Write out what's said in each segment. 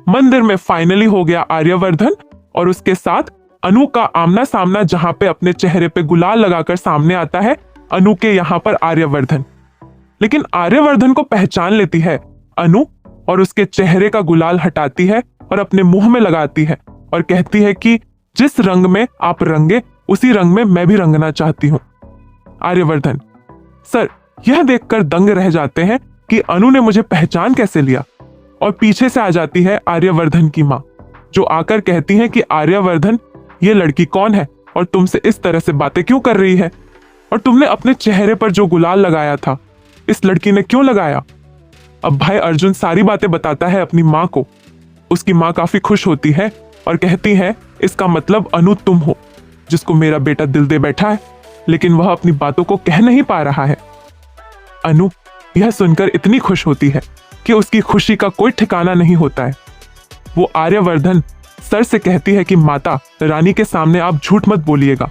मंदिर में फाइनली हो गया आर्यवर्धन और उसके साथ अनु का आमना सामना, जहां पे अपने चेहरे पे गुलाल लगाकर सामने आता है अनु के यहाँ पर आर्यवर्धन। लेकिन आर्यवर्धन को पहचान लेती है अनु और उसके चेहरे का गुलाल हटाती है और अपने मुंह में लगाती है और कहती है कि जिस रंग में आप रंगे उसी रंग में मैं भी रंगना चाहती हूं। आर्यवर्धन सर यह देखकर दंग रह जाते हैं कि अनु ने मुझे पहचान कैसे लिया। और पीछे से आ जाती है आर्यवर्धन की माँ, जो आकर कहती है कि आर्यवर्धन ये लड़की कौन है और तुमसे इस तरह से बातें क्यों कर रही है, और तुमने अपने चेहरे पर जो गुलाल लगाया था इस लड़की ने क्यों लगाया। अब भाई अर्जुन सारी बातें बताता है अपनी माँ को। उसकी माँ काफी खुश होती है और कहती है इसका मतलब अनु तुम हो, जिसको मेरा बेटा दिल दे बैठा है, लेकिन वह अपनी बातों को कह नहीं पा रहा है। अनु यह सुनकर इतनी खुश होती है कि उसकी खुशी का कोई ठिकाना नहीं होता है। वो आर्यवर्धन सर से कहती है कि माता रानी के सामने आप झूठ मत बोलिएगा,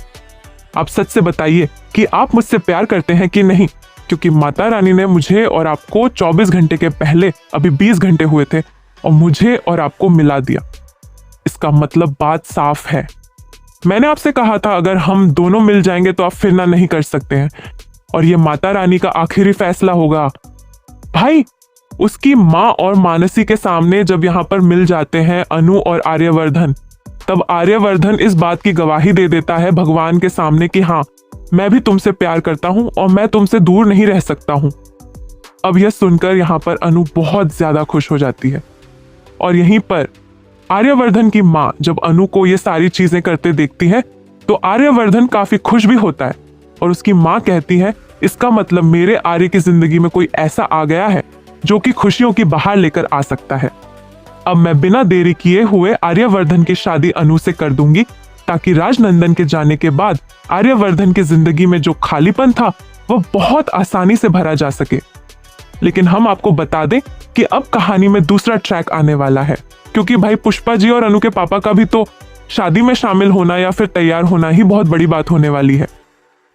आप सच से बताइए कि आप मुझसे प्यार करते हैं कि नहीं, क्योंकि माता रानी ने मुझे और आपको 24 घंटे के पहले अभी 20 घंटे हुए थे और मुझे और आपको मिला दिया। इसका मतलब बात साफ है। मैंने आपसे कहा था अगर हम दोनों मिल जाएंगे तो आप फिरना नहीं कर सकते हैं और ये माता रानी का आखिरी फैसला होगा। भाई उसकी माँ और मानसी के सामने जब यहाँ पर मिल जाते हैं अनु और आर्यवर्धन, तब आर्यवर्धन इस बात की गवाही दे देता है भगवान के सामने कि हाँ मैं भी तुमसे प्यार करता हूं और मैं तुमसे दूर नहीं रह सकता हूं। अब यह सुनकर यहाँ पर अनु बहुत ज्यादा खुश हो जाती है और यहीं पर आर्यवर्धन की माँ जब अनु को ये सारी चीजें करते देखती है तो आर्यवर्धन काफी खुश भी होता है और उसकी माँ कहती है इसका मतलब मेरे आर्य की जिंदगी में कोई ऐसा आ गया है जो कि खुशियों की बहार लेकर आ सकता है। अब मैं बिना देरी किए हुए आर्यवर्धन की शादी अनु से कर दूंगी ताकि राजनंदन के जाने के बाद आर्यवर्धन की जिंदगी में जो खालीपन था वह बहुत आसानी से भरा जा सके। लेकिन हम आपको बता दें कि अब कहानी में दूसरा ट्रैक आने वाला है, क्योंकि भाई पुष्पा जी और अनु के पापा का भी तो शादी में शामिल होना या फिर तैयार होना ही बहुत बड़ी बात होने वाली है।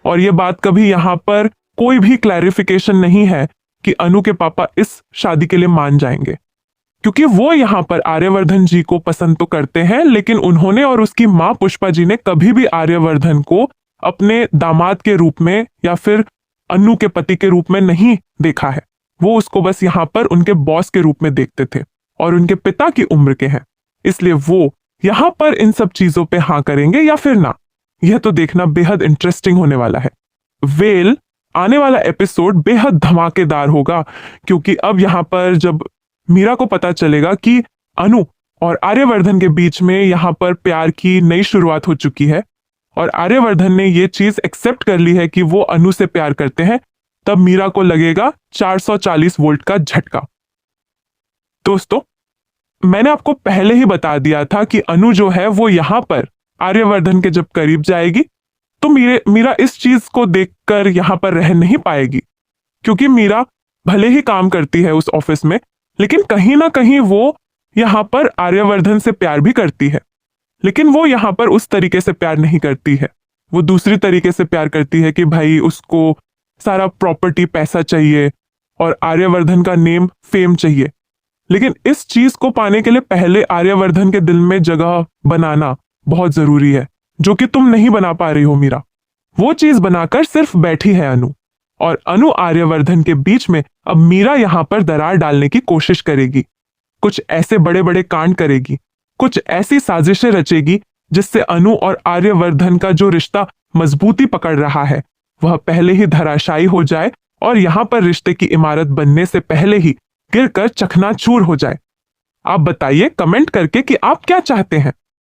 और ये बात कभी यहाँ पर कोई भी क्लैरिफिकेशन नहीं है कि अनु के पापा इस शादी के लिए मान जाएंगे, क्योंकि वो यहाँ पर आर्यवर्धन जी को पसंद तो करते हैं, लेकिन उन्होंने और उसकी माँ पुष्पा जी ने कभी भी आर्यवर्धन को अपने दामाद के रूप में या फिर अनु के पति के रूप में नहीं देखा है। वो उसको बस यहाँ पर उनके बॉस के रूप में देखते थे और उनके पिता की उम्र के हैं, इसलिए वो यहाँ पर इन सब चीजों पे हाँ करेंगे या फिर ना, यह तो देखना बेहद इंटरेस्टिंग होने वाला है। वेल आने वाला एपिसोड बेहद धमाकेदार होगा, क्योंकि अब यहाँ पर जब मीरा को पता चलेगा कि अनु और आर्यवर्धन के बीच में यहाँ पर प्यार की नई शुरुआत हो चुकी है और आर्यवर्धन ने ये चीज एक्सेप्ट कर ली है कि वो अनु से प्यार करते हैं, तब मीरा को लगेगा 440 वोल्ट का झटका। दोस्तों मैंने आपको पहले ही बता दिया था कि अनु जो है वो यहाँ पर आर्यवर्धन के जब करीब जाएगी तो मीरा इस चीज को देखकर यहाँ पर रह नहीं पाएगी, क्योंकि मीरा भले ही काम करती है उस ऑफिस में, लेकिन कहीं ना कहीं वो यहाँ पर आर्यवर्धन से प्यार भी करती है। लेकिन वो यहाँ पर उस तरीके से प्यार नहीं करती है, वो दूसरी तरीके से प्यार करती है कि भाई उसको सारा प्रॉपर्टी पैसा चाहिए और आर्यवर्धन का नेम फेम चाहिए। लेकिन इस चीज को पाने के लिए पहले आर्यवर्धन के दिल में जगह बनाना बहुत जरूरी है, जो कि तुम नहीं बना पा रही हो मीरा। वो चीज बनाकर सिर्फ बैठी है अनु, और अनु आर्यवर्धन के बीच में अब मीरा यहाँ पर दरार डालने की कोशिश करेगी, कुछ ऐसे बड़े बड़े कांड करेगी, कुछ ऐसी साजिशें रचेगी जिससे अनु और आर्यवर्धन का जो रिश्ता मजबूती पकड़ रहा है वह पहले ही धराशायी हो जाए और यहाँ पर रिश्ते की इमारत बनने से पहले ही गिरकर चकनाचूर हो जाए। आप बताइए कमेंट करके कि आप क्या चाहते हैं।